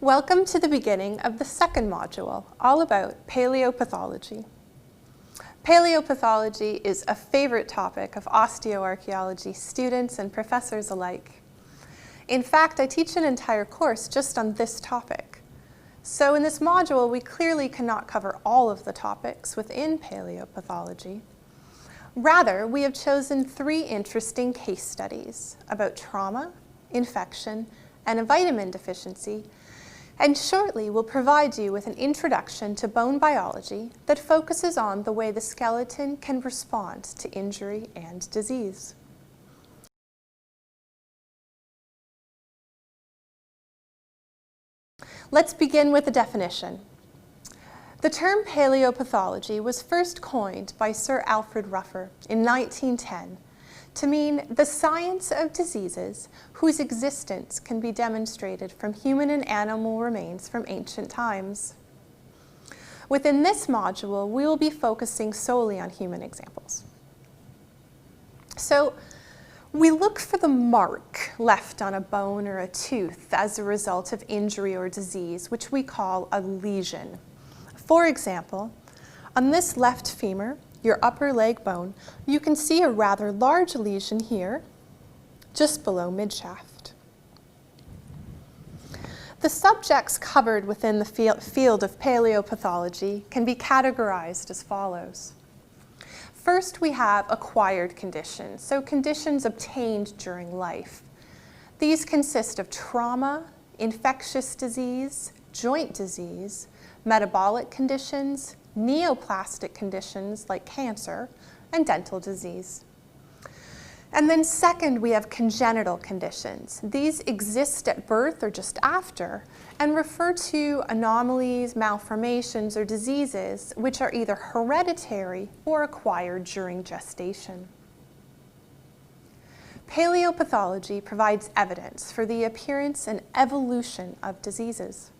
Welcome to the beginning of the second module, all about paleopathology. Paleopathology is a favorite topic of osteoarchaeology students and professors alike. In fact, I teach an entire course just on this topic. So in this module, we clearly cannot cover all of the topics within paleopathology. Rather, we have chosen 3 interesting case studies about trauma, infection, and a vitamin deficiency, and shortly we'll provide you with an introduction to bone biology that focuses on the way the skeleton can respond to injury and disease. Let's begin with a definition. The term paleopathology was first coined by Sir Alfred Rufford in 1910 to mean the science of diseases whose existence can be demonstrated from human and animal remains from ancient times. Within this module, we will be focusing solely on human examples. So, we look for the mark left on a bone or a tooth as a result of injury or disease, which we call a lesion. For example, on this left femur, your upper leg bone, you can see a rather large lesion here, just below midshaft. The subjects covered within the field of paleopathology can be categorized as follows. First, we have acquired conditions, so conditions obtained during life. These consist of trauma, infectious disease, joint disease, metabolic conditions, neoplastic conditions like cancer, and dental disease. And then second, we have congenital conditions. These exist at birth or just after and refer to anomalies, malformations, or diseases which are either hereditary or acquired during gestation. Paleopathology provides evidence for the appearance and evolution of diseases.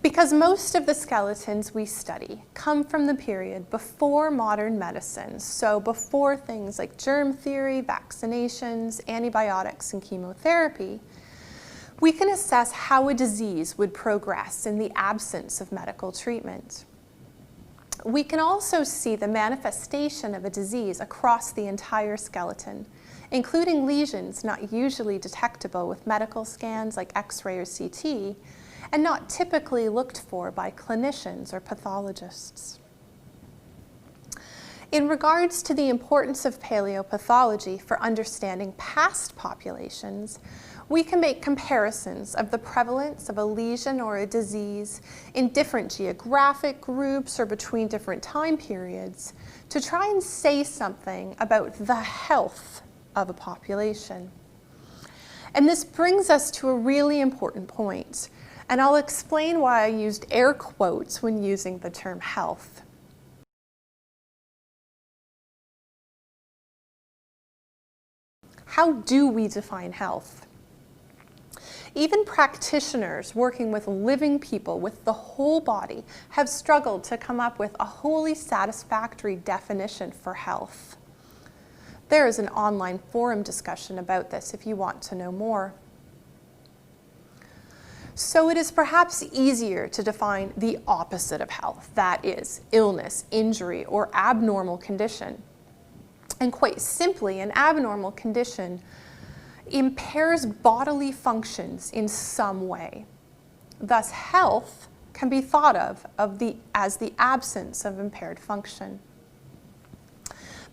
Because most of the skeletons we study come from the period before modern medicine, so before things like germ theory, vaccinations, antibiotics, and chemotherapy, we can assess how a disease would progress in the absence of medical treatment. We can also see the manifestation of a disease across the entire skeleton, including lesions not usually detectable with medical scans like X-ray or CT, and not typically looked for by clinicians or pathologists. In regards to the importance of paleopathology for understanding past populations, we can make comparisons of the prevalence of a lesion or a disease in different geographic groups or between different time periods to try and say something about the health of a population. And this brings us to a really important point. And I'll explain why I used air quotes when using the term health. How do we define health? Even practitioners working with living people with the whole body have struggled to come up with a wholly satisfactory definition for health. There is an online forum discussion about this if you want to know more. So it is perhaps easier to define the opposite of health, that is, illness, injury, or abnormal condition. And quite simply, an abnormal condition impairs bodily functions in some way. Thus, health can be thought of as the absence of impaired function.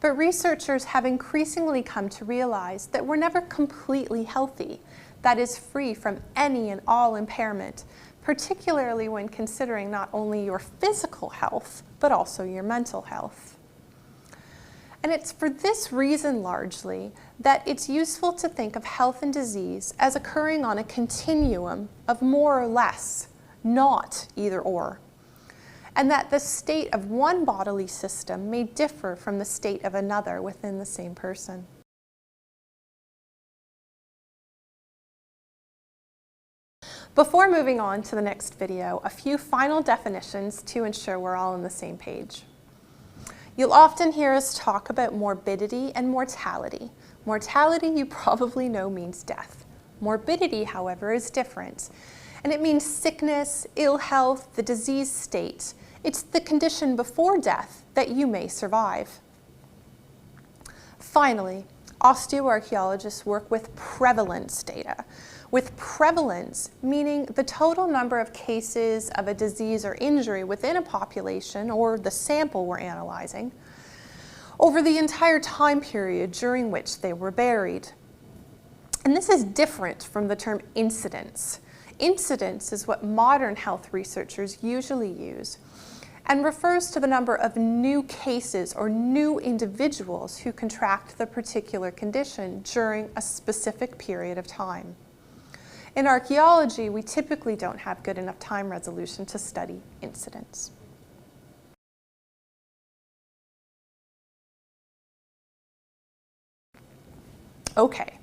But researchers have increasingly come to realize that we're never completely healthy, that is free from any and all impairment, particularly when considering not only your physical health, but also your mental health. And it's for this reason largely that it's useful to think of health and disease as occurring on a continuum of more or less, not either or, and that the state of one bodily system may differ from the state of another within the same person. Before moving on to the next video, a few final definitions to ensure we're all on the same page. You'll often hear us talk about morbidity and mortality. Mortality, you probably know, means death. Morbidity, however, is different. And it means sickness, ill health, the disease state. It's the condition before death that you may survive. Finally, osteoarchaeologists work with prevalence data. With prevalence, meaning the total number of cases of a disease or injury within a population, or the sample we're analyzing, over the entire time period during which they were buried. And this is different from the term incidence. Incidence is what modern health researchers usually use and refers to the number of new cases or new individuals who contract the particular condition during a specific period of time. In archaeology, we typically don't have good enough time resolution to study incidence. Okay,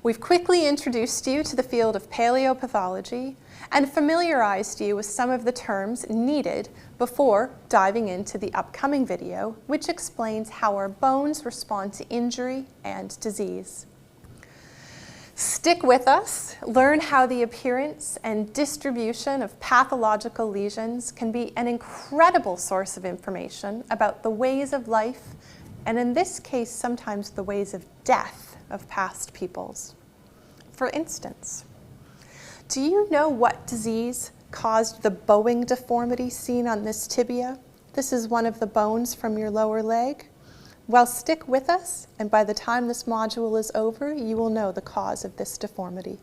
we've quickly introduced you to the field of paleopathology and familiarized you with some of the terms needed before diving into the upcoming video, which explains how our bones respond to injury and disease. Stick with us, learn how the appearance and distribution of pathological lesions can be an incredible source of information about the ways of life, and in this case, sometimes the ways of death of past peoples. For instance, do you know what disease caused the bowing deformity seen on this tibia? This is one of the bones from your lower leg. Well, stick with us, and by the time this module is over, you will know the cause of this deformity.